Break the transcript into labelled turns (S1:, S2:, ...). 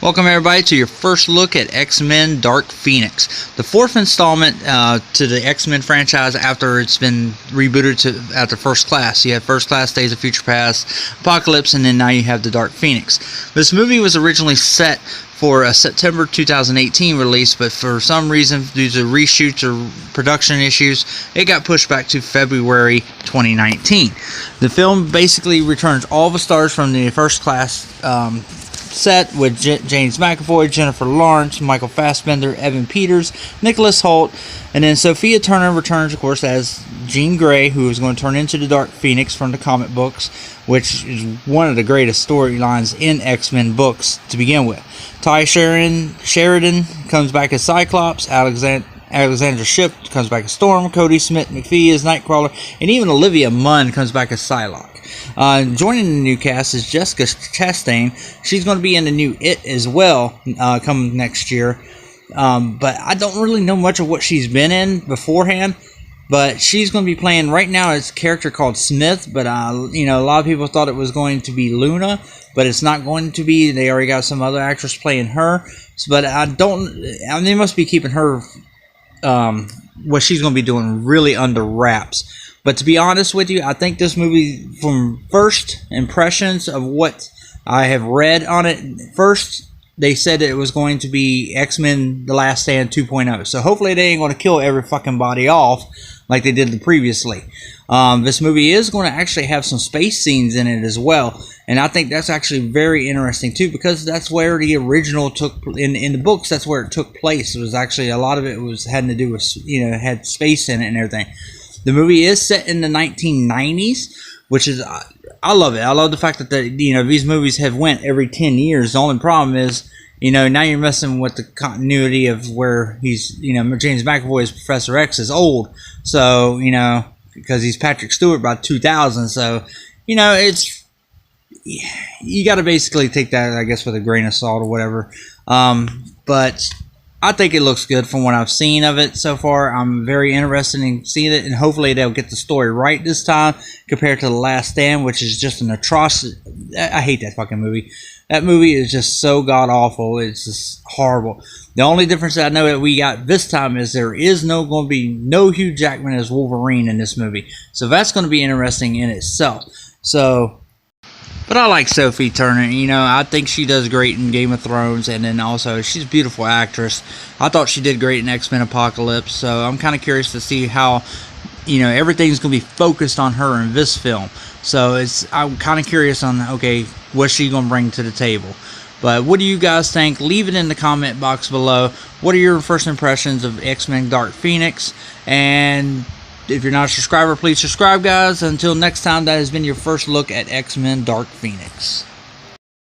S1: Welcome everybody to your first look at X-Men Dark Phoenix, the fourth installment to the X-Men franchise after it's been rebooted after First Class. You had First Class, Days of Future Past, Apocalypse, and then now you have the Dark Phoenix. This movie was originally set for a September 2018 release, but for some reason, due to reshoots or production issues, it got pushed back to February 2019. The film basically returns all the stars from the First Class set with James McAvoy, Jennifer Lawrence, Michael Fassbender, Evan Peters, Nicholas Hoult, and then Sophia Turner returns, of course, as Jean Grey, who is going to turn into the Dark Phoenix from the comic books, which is one of the greatest storylines in X-Men books to begin with. Ty Sheridan comes back as Cyclops, Alexandra Shipp comes back as Storm, Cody Smith-McPhee as Nightcrawler, and even Olivia Munn comes back as Psylocke. Joining the new cast is Jessica Chastain. She's going to be in the new It as well, coming next year. But I don't really know much of what she's been in beforehand. But she's going to be playing right now. It's a character called Smith. But a lot of people thought it was going to be Luna, but it's not going to be. They already got some other actress playing her. But they must be keeping her, what she's going to be doing, really under wraps. But to be honest with you, I think this movie, from first impressions of what I have read on it, first they said it was going to be X-Men The Last Stand 2.0. So hopefully they ain't going to kill every fucking body off like they did previously. This movie is going to actually have some space scenes in it as well. And I think that's actually very interesting too, because that's where the original took, in the books, that's where it took place. It was actually, a lot of it was had to do with, had space in it and everything. The movie is set in the 1990s, which is, I love it. I love the fact that these movies have went every 10 years. The only problem is, now you're messing with the continuity of where he's, James McAvoy as Professor X is old. So, because he's Patrick Stewart by 2000. So, it's, you got to basically take that, I guess, with a grain of salt or whatever. But I think it looks good from what I've seen of it so far. I'm very interested in seeing it, and hopefully they'll get the story right this time compared to The Last Stand, which is just an atrocity. I hate that fucking movie. That movie is just so god-awful. It's just horrible. The only difference that I know that we got this time is there is going to be no Hugh Jackman as Wolverine in this movie. So that's going to be interesting in itself. But I like Sophie Turner. I think she does great in Game of Thrones, and then also she's a beautiful actress. I thought she did great in X-Men Apocalypse, so I'm kind of curious to see how, everything's going to be focused on her in this film. So I'm kind of curious on, okay, what's she going to bring to the table. But what do you guys think? Leave it in the comment box below. What are your first impressions of X-Men Dark Phoenix? And if you're not a subscriber, please subscribe, guys. Until next time, that has been your first look at X-Men Dark Phoenix.